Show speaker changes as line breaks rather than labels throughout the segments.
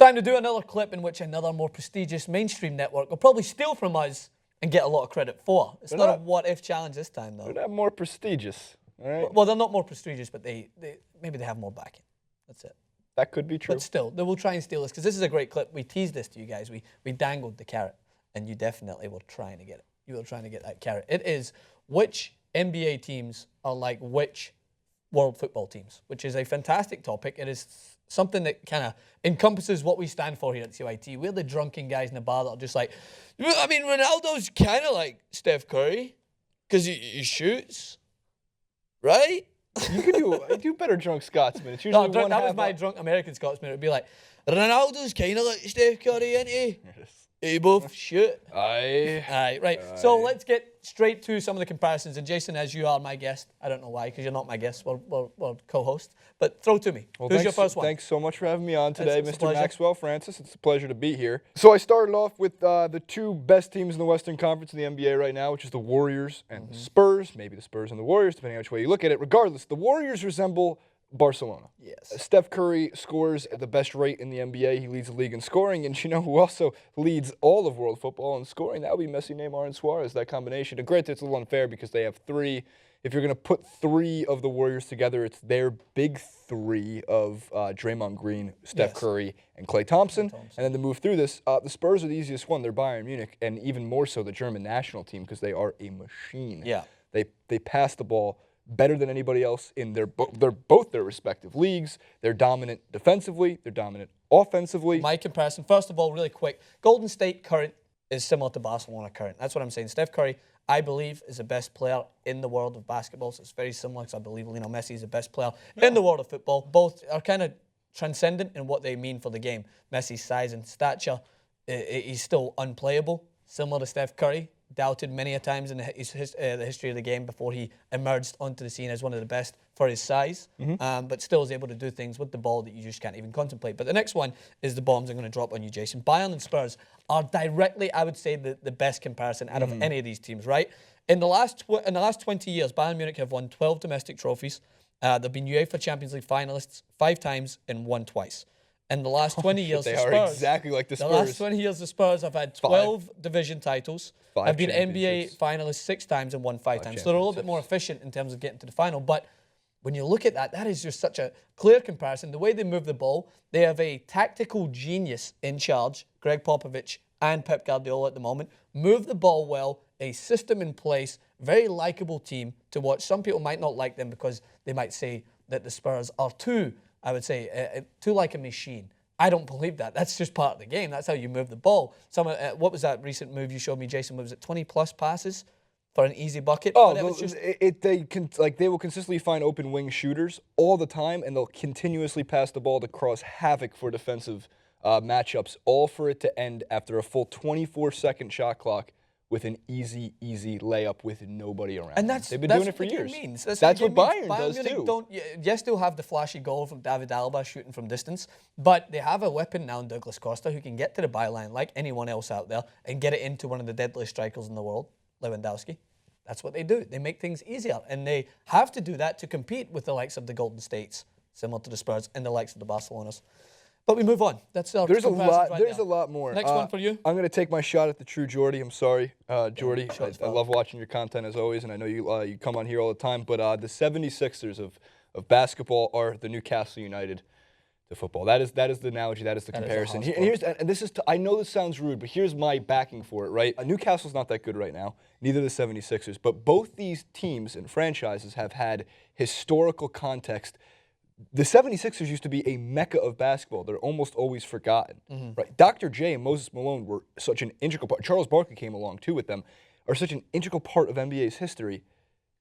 Time to do another clip in which another more prestigious mainstream network will probably steal from us and get a lot of credit for. It's not a what-if challenge this time, though.
They're not more prestigious, all right?
Well, they're not more prestigious, but maybe they have more backing. That's it.
That could be true.
But still, they will try and steal this, because this is a great clip. We teased this to you guys. We dangled the carrot, and you definitely were trying to get it. You were trying to get that carrot. It is which NBA teams are like which world football teams, which is a fantastic topic. It is something that kind of encompasses what we stand for here at CYT. We're the drunken guys in the bar that are just like, I mean, Ronaldo's kind of like Steph Curry because he shoots, right?
You could do better drunk Scotsman. It's usually
that was my drunk American Scotsman. It would be like, Ronaldo's kind of like Steph Curry, isn't he? Yes. They both shoot. Aye. Right. Aye. So let's get straight to some of the comparisons. And Jason, as you are my guest, I don't know why, because you're not my guest. We're co-host. But throw to me.
Well,
who's your first one?
Thanks so much for having me on today,
It's
Mr. Maxwell Francis. It's a pleasure to be here. So I started off with the two best teams in the Western Conference in the NBA right now, which is the Warriors and the Spurs. Maybe the Spurs and the Warriors, depending on which way you look at it. Regardless, the Warriors resemble Barcelona.
Yes.
Steph Curry scores at the best rate in the NBA. He leads the league in scoring. And you know who also leads all of world football in scoring? That would be Messi, Neymar, and Suarez, that combination. And granted, it's a little unfair because they have three. If you're going to put three of the Warriors together, it's their big three of Draymond Green, Steph Curry, and Klay Thompson. And then to move through this, the Spurs are the easiest one. They're Bayern Munich, and even more so the German national team because they are a machine.
Yeah.
They pass the ball better than anybody else in both their respective leagues. They're dominant defensively. They're dominant offensively.
My comparison, first of all, really quick, Golden State current is similar to Barcelona current. That's what I'm saying. Steph Curry, I believe, is the best player in the world of basketball. So it's very similar because I believe Lionel Messi is the best player in the world of football. Both are kind of transcendent in what they mean for the game. Messi's size and stature, he's still unplayable, similar to Steph Curry. Doubted many a times in the history of the game before he emerged onto the scene as one of the best for his size, but still is able to do things with the ball that you just can't even contemplate. But the next one is the bombs I'm going to drop on you, Jason. Bayern and Spurs are directly, I would say, the best comparison out of any of these teams, right? In the last 20 years, Bayern Munich have won 12 domestic trophies. They've been UEFA Champions League finalists 5 times and won twice. In the last 20 years,
they
the
are
Spurs,
exactly like the Spurs.
The last 20 years, the Spurs have had 12 division titles. Have been NBA finalists 6 times and won 5 times. So they're a little bit more efficient in terms of getting to the final. But when you look at that, that is just such a clear comparison. The way they move the ball, they have a tactical genius in charge, Greg Popovich and Pep Guardiola at the moment. Move the ball well, a system in place, very likable team to watch. Some people might not like them because they might say that the Spurs are too, I would say, too like a machine. I don't believe that. That's just part of the game. That's how you move the ball. What was that recent move you showed me, Jason? Was it 20-plus passes for an easy bucket?
Oh, they will consistently find open wing shooters all the time, and they'll continuously pass the ball to cause havoc for defensive matchups, all for it to end after a full 24-second shot clock with an easy layup with nobody around.
And
they've been doing it for years. That's what Bayern does too.
Yes, they'll have the flashy goal from David Alaba shooting from distance, but they have a weapon now in Douglas Costa who can get to the byline like anyone else out there and get it into one of the deadliest strikers in the world, Lewandowski. That's what they do. They make things easier, and they have to do that to compete with the likes of the Golden States, similar to the Spurs, and the likes of the Barcelonas. But we move on. That's our
There's a lot.
Right
there's
now.
a lot more.
Next one for you.
I'm going to take my shot at the true Geordie. I'm sorry, Geordie. I love watching your content as always, and I know you come on here all the time. But the 76ers of basketball are the Newcastle United to football. That is the analogy. That is the comparison. I know this sounds rude, but here's my backing for it. Right, Newcastle's not that good right now. Neither the 76ers. But both these teams and franchises have had historical context. The 76ers used to be a mecca of basketball. They're almost always forgotten. Right? Dr. J and Moses Malone were such an integral part. Charles Barkley came along too with them, are such an integral part of NBA's history,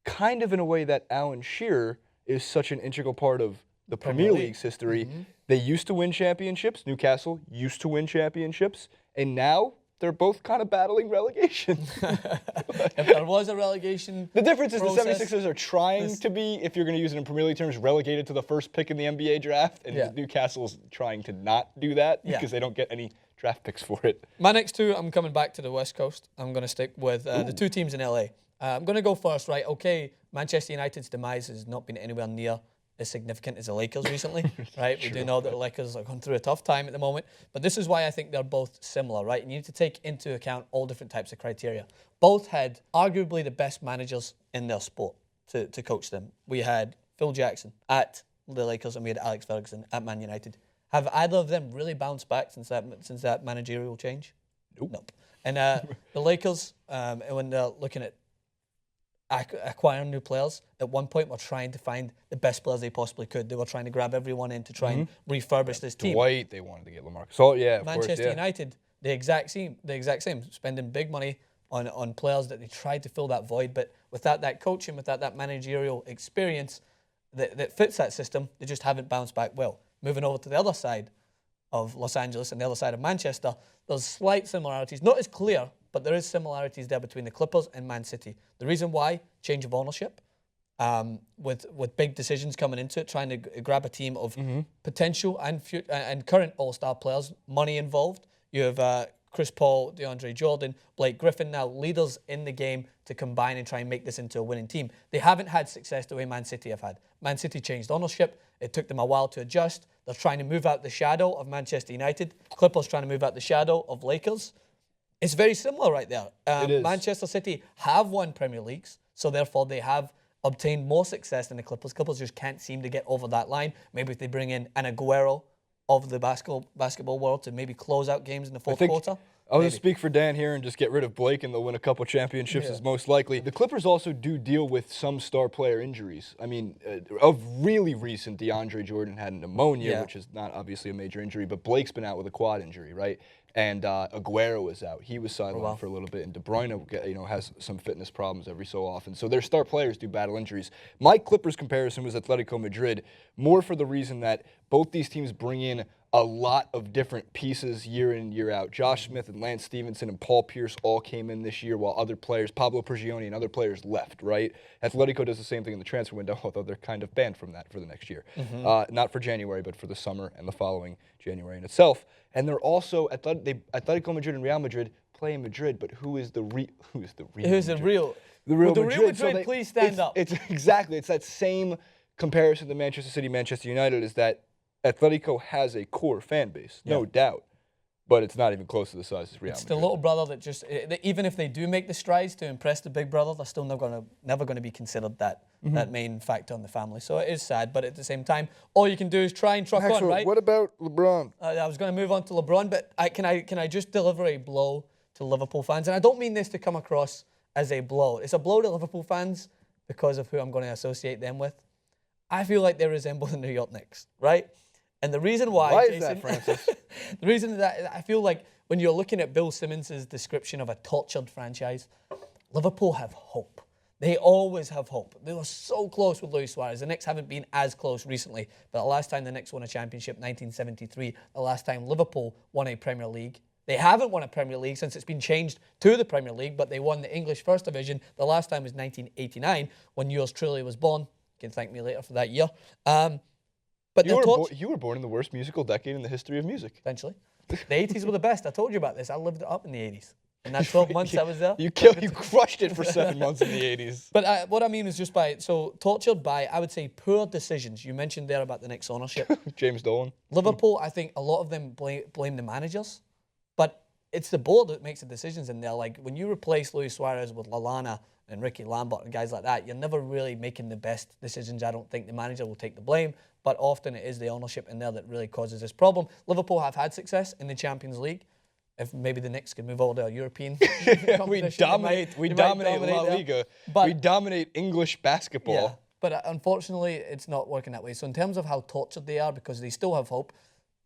kind of in a way that Alan Shearer is such an integral part of the Premier League's history. They used to win championships. Newcastle used to win championships. And now they're both kind of battling relegation.
If there was a relegation
The difference is
process,
the 76ers are trying to be, if you're going to use it in Premier League terms, relegated to the first pick in the NBA draft, and Newcastle's trying to not do that because they don't get any draft picks for it.
My next two, I'm coming back to the West Coast. I'm going to stick with the two teams in LA. I'm going to go first, right? Okay, Manchester United's demise has not been anywhere near as significant as the Lakers recently, right? We do know that the Lakers are going through a tough time at the moment, but this is why I think they're both similar, right? And you need to take into account all different types of criteria. Both had arguably the best managers in their sport to coach them. We had Phil Jackson at the Lakers and we had Alex Ferguson at Man United. Have either of them really bounced back since that managerial change? Nope. And the Lakers, when they're looking at acquiring new players, at one point were trying to find the best players they possibly could. They were trying to grab everyone in to try and refurbish this team.
Dwight, they wanted to get LaMarcus. Oh yeah, of
Manchester
course,
United, the exact same, spending big money on players that they tried to fill that void, but without that coaching, without that managerial experience that fits that system, they just haven't bounced back well. Moving over to the other side of Los Angeles and the other side of Manchester, there's slight similarities, not as clear, but there is similarities there between the Clippers and Man City. The reason why, change of ownership, with big decisions coming into it, trying to grab a team of potential and current all-star players, money involved. You have Chris Paul, DeAndre Jordan, Blake Griffin, now leaders in the game to combine and try and make this into a winning team. They haven't had success the way Man City have had. Man City changed ownership. It took them a while to adjust. They're trying to move out the shadow of Manchester United. Clippers trying to move out the shadow of Lakers. It's very similar right there.
It is.
Manchester City have won Premier Leagues, so therefore they have obtained more success than the Clippers. Clippers just can't seem to get over that line. Maybe if they bring in an Aguero of the basketball world to maybe close out games in the fourth quarter.
I'll just speak for Dan here and just get rid of Blake and they'll win a couple championships is most likely. The Clippers also do deal with some star player injuries. I mean, of really recent, DeAndre Jordan had pneumonia, which is not obviously a major injury, but Blake's been out with a quad injury, right? And Aguero was out. He was sidelined for a little bit. And De Bruyne, has some fitness problems every so often. So their star players do battle injuries. My Clippers comparison was Atletico Madrid, more for the reason that both these teams bring in a lot of different pieces year in, year out. Josh Smith and Lance Stevenson and Paul Pierce all came in this year while other players, Pablo Prigioni and other players left, right? Atletico does the same thing in the transfer window, although they're kind of banned from that for the next year. Not for January, but for the summer and the following January in itself. And they're also, Atletico Madrid and Real Madrid play in Madrid, but who is the real Madrid? The Real Madrid,
please stand up.
It's exactly, it's that same comparison to Manchester City, Manchester United, is that Atletico has a core fan base, no doubt, but it's not even close to the size of Real Madrid.
It's the little brother that just, even if they do make the strides to impress the big brother, they're still never going to be considered that main factor in the family. So it is sad, but at the same time, all you can do is try and truck on, right?
What about LeBron?
I was going to move on to LeBron, but can I just deliver a blow to Liverpool fans? And I don't mean this to come across as a blow. It's a blow to Liverpool fans because of who I'm going to associate them with. I feel like they resemble the New York Knicks, right? And the reason why
is that, Francis?
The reason that I feel like when you're looking at Bill Simmons' description of a tortured franchise, Liverpool have hope. They always have hope. They were so close with Luis Suarez. The Knicks haven't been as close recently, but the last time the Knicks won a championship, 1973, the last time Liverpool won a Premier League. They haven't won a Premier League since it's been changed to the Premier League, but they won the English First Division. The last time was 1989, when yours truly was born. You can thank me later for that year. But
you were born in the worst musical decade in the history of music.
Essentially. The 80s were the best. I told you about this. I lived it up in the 80s. In that 12 months I was there.
You crushed it for 7 months in the 80s.
But what I mean is just tortured by, I would say, poor decisions. You mentioned there about the Knicks ownership.
James Dolan.
Liverpool, I think a lot of them blame the managers. But it's the board that makes the decisions in there. Like, when you replace Luis Suarez with Lallana and Ricky Lambert and guys like that, you're never really making the best decisions. I don't think the manager will take the blame, but often it is the ownership in there that really causes this problem. Liverpool have had success in the Champions League. If maybe the Knicks could move over to a European
we dominate La Liga. But we dominate English basketball.
Yeah, but unfortunately, it's not working that way. So in terms of how tortured they are, because they still have hope,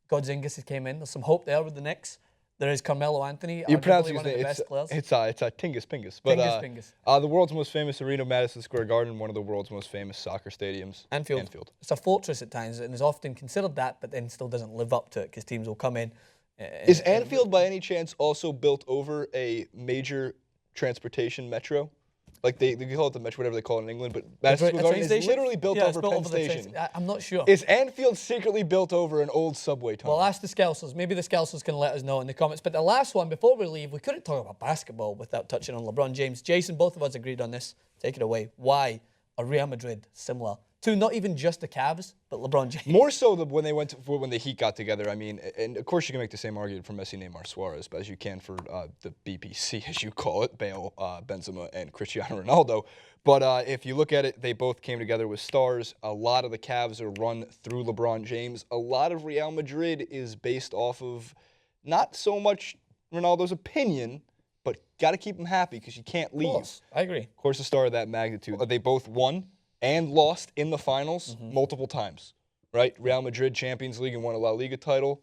Godzingis has came in. There's some hope there with the Knicks. There is Carmelo Anthony, arguably one of the best players.
It's Tingus Pingus. But,
Pingus.
The world's most famous arena, Madison Square Garden, one of the world's most famous soccer stadiums.
Anfield. It's a fortress at times, and is often considered that, but then still doesn't live up to it because teams will come in.
Is Anfield, by any chance, also built over a major transportation metro? Like they call it the metro, whatever they call it in England, but Madison Square Garden is literally built over Penn Station.
I'm not sure.
Is Anfield secretly built over an old subway tunnel?
Well, ask the Scousers. Maybe the Scousers can let us know in the comments. But the last one, before we leave, we couldn't talk about basketball without touching on LeBron James. Jason, both of us agreed on this. Take it away. Why are Real Madrid similar to not even just the Cavs, but LeBron James.
More so when the Heat got together. I mean, and of course you can make the same argument for Messi, Neymar, Suarez, but as you can for the BPC, as you call it, Bale, Benzema, and Cristiano Ronaldo. But if you look at it, they both came together with stars. A lot of the Cavs are run through LeBron James. A lot of Real Madrid is based off of not so much Ronaldo's opinion, but got to keep him happy because you can't leave.
Of course, I agree.
Of course, a star of that magnitude. They both won and lost in the finals multiple times, right? Real Madrid Champions League and won a La Liga title,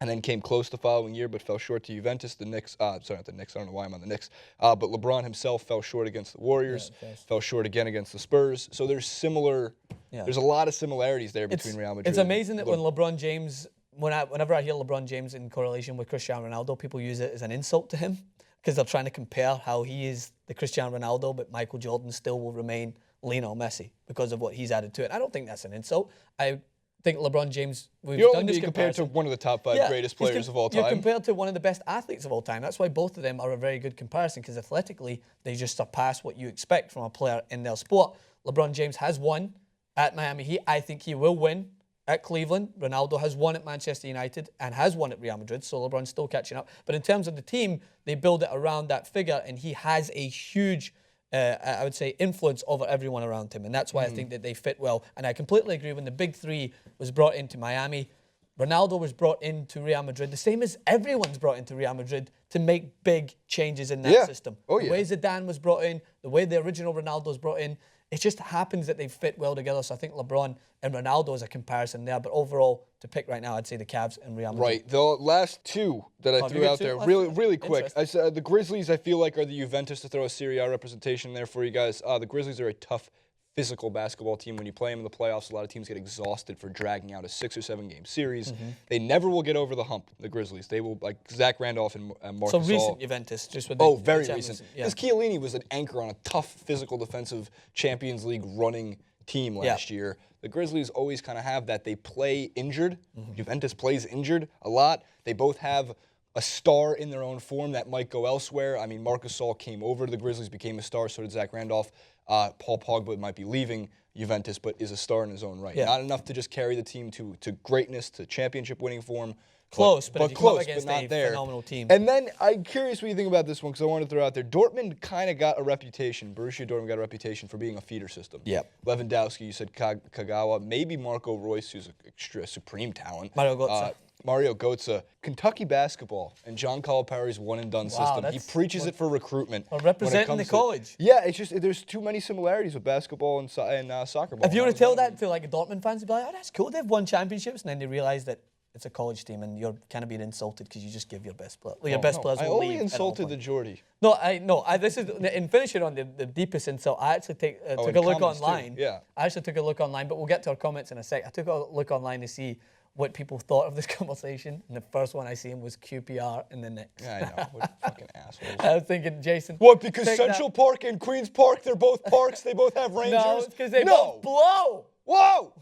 and then came close the following year but fell short to Juventus. The Knicks, sorry, not the Knicks, I don't know why I'm on the Knicks, but LeBron himself fell short against the Warriors, fell short again against the Spurs. So there's there's a lot of similarities there between Real Madrid.
It's amazing that when LeBron James, whenever I hear LeBron James in correlation with Cristiano Ronaldo, people use it as an insult to him because they're trying to compare how he is the Cristiano Ronaldo, but Michael Jordan still will remain Lionel Messi because of what he's added to it. I don't think that's an insult. I think LeBron James,
you're only being compared to one of the top 5 greatest players of all time.
You're compared to one of the best athletes of all time. That's why both of them are a very good comparison because athletically, they just surpass what you expect from a player in their sport. LeBron James has won at Miami Heat. I think he will win at Cleveland. Ronaldo has won at Manchester United and has won at Real Madrid, so LeBron's still catching up. But in terms of the team, they build it around that figure, and he has a huge I would say, influence over everyone around him. And that's why I think that they fit well. And I completely agree when the big three was brought into Miami, Ronaldo was brought into Real Madrid, the same as everyone's brought into Real Madrid to make big changes in that system. The way Zidane was brought in, the way the original Ronaldo was brought in, it just happens that they fit well together. So I think LeBron and Ronaldo is a comparison there. But overall, to pick right now, I'd say the Cavs and Real Madrid.
Right. The last two that I threw out there, really quick. I said the Grizzlies, I feel like, are the Juventus, to throw a Serie A representation there for you guys. The Grizzlies are a tough, physical basketball team. When you play them in the playoffs, a lot of teams get exhausted for dragging out a 6 or 7 game series. They never will get over the hump, the Grizzlies. They will, like Zach Randolph and Marc Gasol.
So recent Juventus, just with
very recent. Because Chiellini was an anchor on a tough, physical, defensive Champions League running team last year. The Grizzlies always kind of have that. They play injured. Juventus plays injured a lot. They both have a star in their own form that might go elsewhere. I mean, Marc Gasol came over to the Grizzlies, became a star. So did Zach Randolph. Paul Pogba might be leaving Juventus, but is a star in his own right. Not enough to just carry the team to greatness, to championship-winning form.
Close, but
not there.
Phenomenal team.
And then I'm curious what you think about this one because I wanted to throw out there. Dortmund kind of got a reputation. Borussia Dortmund got a reputation for being a feeder system. Lewandowski, you said Kagawa, maybe Marco Reus, who's an extra supreme talent. Mario Götze. Kentucky basketball and John Calipari's one-and-done system. He preaches it for recruitment.
Representing the college.
It's just there's too many similarities with basketball and soccer ball.
If you were to tell that to like a Dortmund fans, they'd be like, oh, that's cool. They've won championships. And then they realize that it's a college team and you're kind of being insulted because you just give your best player. Your best players will leave.
I only insulted the Geordie.
This is in finishing on the deepest insult. I actually took a look online. I actually took a look online, but we'll get to our comments in a sec. I took a look online to see what people thought of this conversation, and the first one I seen was QPR and the Knicks.
Yeah, I know. What fucking assholes.
I was thinking, Jason.
What, because Central Park and Queen's Park, they're both parks, they both have Rangers?
No, it's because they both blow.
Whoa!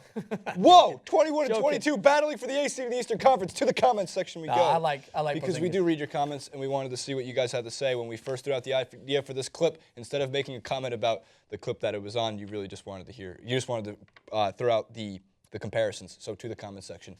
Whoa! 21 and 22, battling for the AC in the Eastern Conference. To the comments section we go.
I like
because we do read your comments, and we wanted to see what you guys had to say when we first threw out the idea for this clip. Instead of making a comment about the clip that it was on, you really just wanted to hear. You just wanted to throw out the comparisons. So to the comment section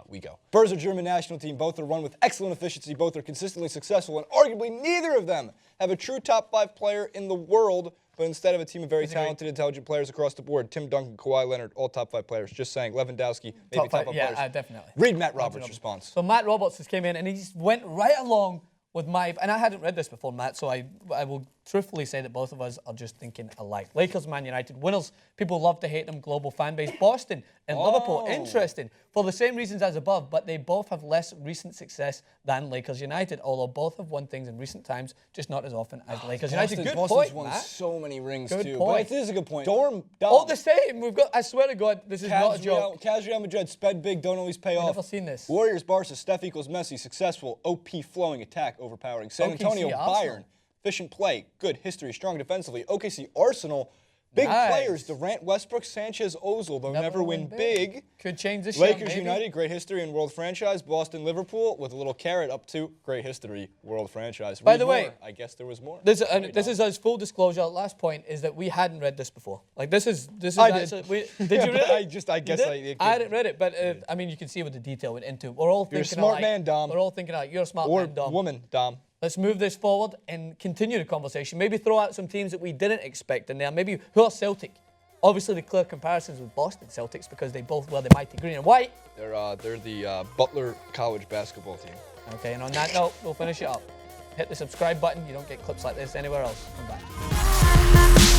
we go. Spurs are German national team. Both are run with excellent efficiency. Both are consistently successful, and arguably neither of them have a true top 5 player in the world, but instead of a team of very talented, intelligent players across the board. Tim Duncan, Kawhi Leonard, all top 5 players. Just saying. Lewandowski, maybe top 5 players.
Yeah, definitely.
Read Matt Roberts' response.
So Matt Roberts just came in, and he just went right along with and I hadn't read this before, Matt, so I will truthfully say that both of us are just thinking alike. Lakers, Man United, winners. People love to hate them. Global fan base. Boston and Liverpool, interesting. For the same reasons as above, but they both have less recent success than Lakers United, although both have won things in recent times, just not as often as Lakers United. Good
Boston's
point,
won
Matt.
so many rings,
Good
too.
point.
But it is a good point.
All the same. We've got, I swear to God, this is not a joke.
Cavs Real Madrid, sped big, don't always pay off.
I've never seen this.
Warriors, Barca, Steph equals Messi, successful, OP flowing attack, overpowering. San Antonio, Bayern, efficient play, good history, strong defensively. OKC, Arsenal, Big players, Durant, Westbrook, Sanchez, Ozil. They'll never win big.
Could change this year,
Lakers
maybe.
United, great history and world franchise. Boston, Liverpool, with a little carrot up to great history, world franchise.
By the way,
I guess there was more.
This is us full disclosure. Last point is that we hadn't read this before. Like this is
I
actually,
did.
Did you read
I
it?
guess
I hadn't read it, but I mean, you can see what the detail went into. We're all
You're a
thinking
smart
alike.
man, Dom.
We're all thinking like you're a smart
Or
man, Dom.
woman, Dom.
Let's move this forward and continue the conversation. Maybe throw out some teams that we didn't expect in there. Maybe who are Celtic? Obviously, the clear comparisons with Boston Celtics because they both wear the mighty green and white.
They're the Butler College basketball team.
Okay, and on that note, we'll finish it up. Hit the subscribe button. You don't get clips like this anywhere else. Come back.